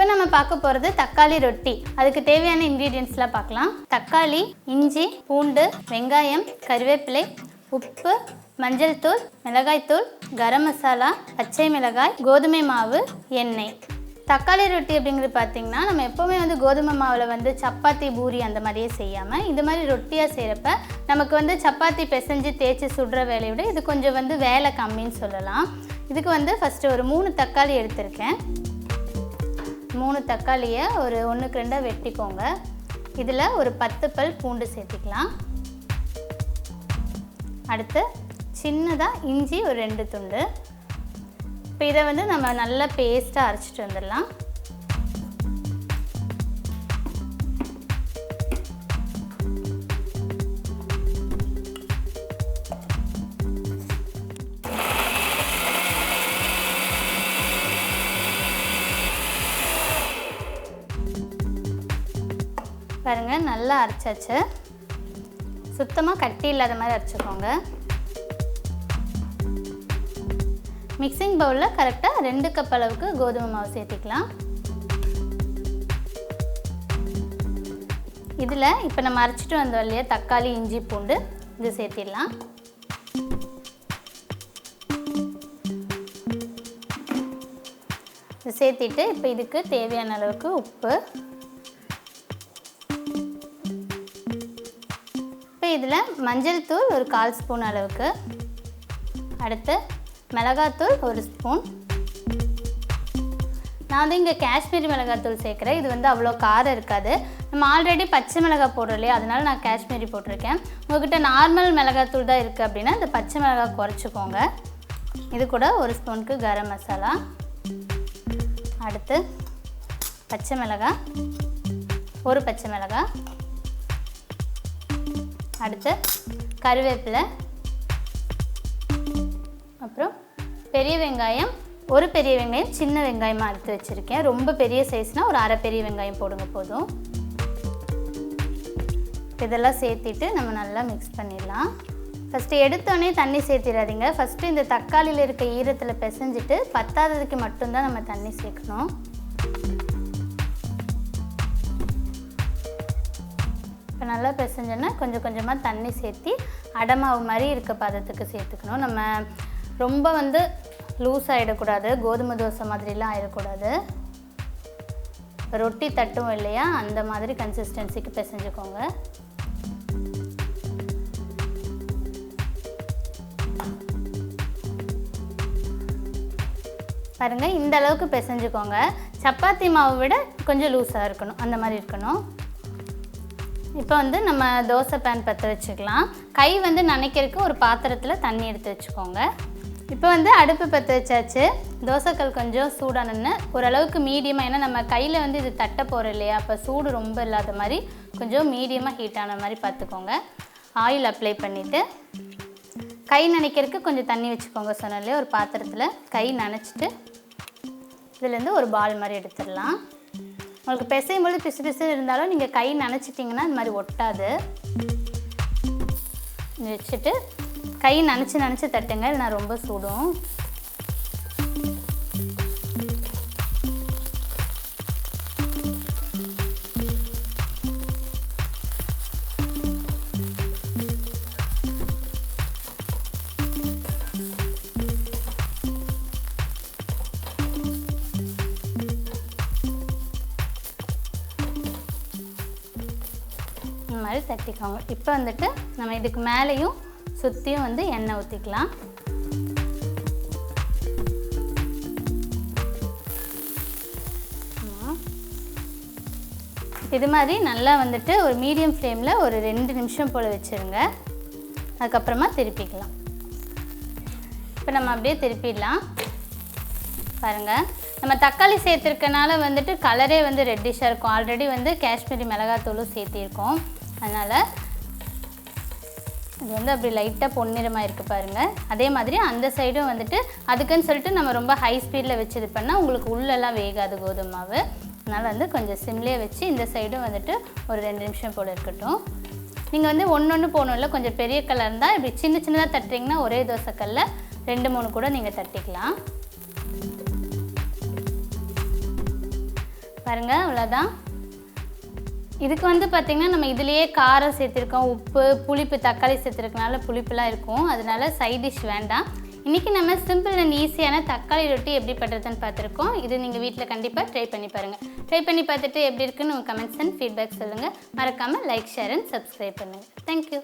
இப்போ நம்ம பார்க்க போகிறது தக்காளி ரொட்டி. அதுக்கு தேவையான இன்க்ரீடியன்ட்ஸ்லாம் பார்க்கலாம். தக்காளி, இஞ்சி, பூண்டு, வெங்காயம், கருவேப்பிலை, உப்பு, மஞ்சள் தூள், மிளகாய்த்தூள், கரம் மசாலா, பச்சை மிளகாய், கோதுமை மாவு, எண்ணெய். தக்காளி ரொட்டி அப்படிங்கிறது பார்த்திங்கன்னா நம்ம எப்போவுமே வந்து கோதுமை மாவில் வந்து சப்பாத்தி பூரி அந்த மாதிரியே செய்யாமல் இது மாதிரி ரொட்டியாக செய்கிறப்ப நமக்கு வந்து சப்பாத்தி பிசைஞ்சு தேய்ச்சி சுடுற வேலையை விட இது கொஞ்சம் வந்து வேலை கம்மின்னு சொல்லலாம். இதுக்கு வந்து ஃபஸ்ட்டு ஒரு 3 தக்காளி எடுத்திருக்கேன். 3 தக்காளியை ஒரு 1க்கு 2 வெட்டிக்கோங்க. இதில் ஒரு 10 பல் பூண்டு சேர்த்திக்கலாம். அடுத்து சின்னதாக இஞ்சி ஒரு 2 துண்டு. இப்போ இதை வந்து நம்ம நல்லா பேஸ்ட்டாக அரைச்சிட்டு வந்துடலாம். பாருங்கள், நல்லா அரைச்சாச்சு. சுத்தமாக கட்டி இல்லாத மாதிரி அரைச்சிக்கோங்க. மிக்சிங் பவுலில் கரெக்டாக 2 கப் அளவுக்கு கோதுமை மாவு சேர்த்திக்கலாம். இதில் இப்போ நம்ம அரைச்சிட்டு வந்தோம் இல்லையா தக்காளி, இஞ்சி, பூண்டு, இது சேர்த்திடலாம். இது சேர்த்திட்டு இப்போ இதுக்கு தேவையான அளவுக்கு உப்பு. இப்போ இதில் மஞ்சள் தூள் ஒரு 1/4 ஸ்பூன் அளவுக்கு. அடுத்து மிளகாத்தூள் 1 ஸ்பூன். நான் வந்து இங்கே காஷ்மீரி மிளகாத்தூள் சேர்க்குறேன். இது வந்து அவ்வளோ காரம் இருக்காது. நம்ம ஆல்ரெடி பச்சை மிளகாய் போடுறோம் இல்லையா, அதனால நான் காஷ்மீரி போட்டிருக்கேன். உங்கள்கிட்ட நார்மல் மிளகாத்தூள் தான் இருக்குது அப்படின்னா இந்த பச்சை மிளகாய் குறைச்சிக்கோங்க. இது கூட 1 ஸ்பூனுக்கு கரம் மசாலா. அடுத்து பச்சை மிளகாய், 1 பச்சை மிளகாய். அடுத்து கருவேப்பிலை, அப்புறம் பெரிய வெங்காயம், 1 பெரிய வெங்காயம் சின்ன வெங்காயமாக எடுத்து வச்சுருக்கேன். ரொம்ப பெரிய சைஸ்னால் ஒரு அரை பெரிய வெங்காயம் போடுங்க போதும். இதெல்லாம் சேர்த்திட்டு நம்ம நல்லா மிக்ஸ் பண்ணிடலாம். ஃபஸ்ட்டு எடுத்தோடனே தண்ணி சேர்த்திடாதீங்க. ஃபஸ்ட்டு இந்த தக்காளியில் இருக்க ஈரத்தில் பிசைஞ்சிட்டு பத்தாததுக்கு மட்டும்தான் நம்ம தண்ணி சேர்க்கணும். இப்போ நல்லா பிசைஞ்சோன்னா கொஞ்சம் கொஞ்சமாக தண்ணி சேர்த்தி அடமாவு மாதிரி இருக்க பதத்துக்கு சேர்த்துக்கணும். நம்ம ரொம்ப வந்து லூஸ் ஆகிடக்கூடாது, கோதுமை தோசை மாதிரிலாம் ஆகிடக்கூடாது. ரொட்டி தட்டும் இல்லையா, அந்த மாதிரி கன்சிஸ்டன்சிக்கு பிசைஞ்சுக்கோங்க. பாருங்கள், இந்த அளவுக்கு பிசைஞ்சுக்கோங்க. சப்பாத்தி மாவை விட கொஞ்சம் லூஸாக இருக்கணும், அந்த மாதிரி இருக்கணும். இப்போ வந்து நம்ம தோசை பேன் பற்ற வச்சுக்கலாம். கை வந்து நனைக்கிறதுக்கு ஒரு பாத்திரத்தில் தண்ணி எடுத்து வச்சுக்கோங்க. இப்போ வந்து அடுப்பு பற்ற வச்சாச்சு. தோசைக்கல் கொஞ்சம் சூடானன்னு ஓரளவுக்கு மீடியமாக, ஏன்னா நம்ம கையில் வந்து இது தட்ட போகிறோம் இல்லையா, அப்போ சூடு ரொம்ப இல்லாத மாதிரி கொஞ்சம் மீடியமாக ஹீட் ஆன மாதிரி பார்த்துக்கோங்க. ஆயில் அப்ளை பண்ணிவிட்டு கை நனைக்கிறதுக்கு கொஞ்சம் தண்ணி வச்சுக்கோங்க. சொன்னாலே ஒரு பாத்திரத்தில் கை நனைச்சிட்டு இதுலேருந்து ஒரு பால் மாதிரி எடுத்துடலாம். உங்களுக்கு பிசையும் போது பிசு பிசு இருந்தாலும் நீங்கள் கை நனைச்சிட்டிங்கன்னா இந்த மாதிரி ஒட்டாது. வச்சுட்டு கை நனைச்சி தட்டுங்க, இல்லைனா ரொம்ப சூடும். இந்த மாதிரி தட்டிக்கோங்க. இப்போ வந்துட்டு நம்ம இதுக்கு மேலேயும் சுற்றியும் வந்து எண்ணெய் ஊற்றிக்கலாம். இது மாதிரி நல்லா வந்துட்டு ஒரு மீடியம் ஃப்ளேமில் ஒரு 2 நிமிஷம் போல் வச்சுருங்க. அதுக்கப்புறமா திருப்பிக்கலாம். இப்போ நம்ம அப்படியே திருப்பிடலாம். பாருங்கள், நம்ம தக்காளி சேர்த்துருக்கனால வந்துட்டு கலரே வந்து ரெட்டிஷாக இருக்கும். ஆல்ரெடி வந்து காஷ்மீரி மிளகாத்தூளும் சேர்த்திருக்கோம். அதனால் இது வந்து அப்படி லைட்டாக பொன்னிறமாக இருக்குது பாருங்கள். அதே மாதிரி அந்த சைடும் வந்துட்டு அதுக்குன்னு சொல்லிட்டு நம்ம ரொம்ப ஹை ஸ்பீடில் வச்சு இது பண்ணால் உங்களுக்கு உள்ளெல்லாம் வேகாது கோதுமை மாவு. அதனால் வந்து கொஞ்சம் சிம்லேயே வச்சு இந்த சைடும் வந்துட்டு ஒரு 2 நிமிஷம் போல் இருக்கட்டும். நீங்கள் வந்து ஒன்று போகணும்ல, கொஞ்சம் பெரிய கல்லாக இருந்தால் இப்படி சின்ன சின்னதாக தட்டுறீங்கன்னா ஒரே தோசைக்கல்ல 2-3 கூட நீங்கள் தட்டிக்கலாம். பாருங்கள், அவ்வளோதான். இதுக்கு வந்து பார்த்திங்கன்னா நம்ம இதுலேயே காரம் சேர்த்துருக்கோம், உப்பு, புளிப்பு, தக்காளி சேர்த்துருக்கனால புளிப்புலாம் இருக்கும். அதனால சைட் டிஷ் வேண்டாம். இன்றைக்கி நம்ம சிம்பிள் அண்ட் ஈஸியான தக்காளி ரொட்டி எப்படி பண்ணுறதுன்னு பார்த்துருக்கோம். இது நீங்கள் வீட்டில் கண்டிப்பாக ட்ரை பண்ணி பாருங்கள். ட்ரை பண்ணி பார்த்துட்டு எப்படி இருக்குன்னு உங்கள் கமெண்ட்ஸ் அண்ட் ஃபீட்பேக் சொல்லுங்கள். மறக்காமல் லைக், ஷேர் அண்ட் சப்ஸ்கிரைப் பண்ணுங்கள். தேங்க்யூ.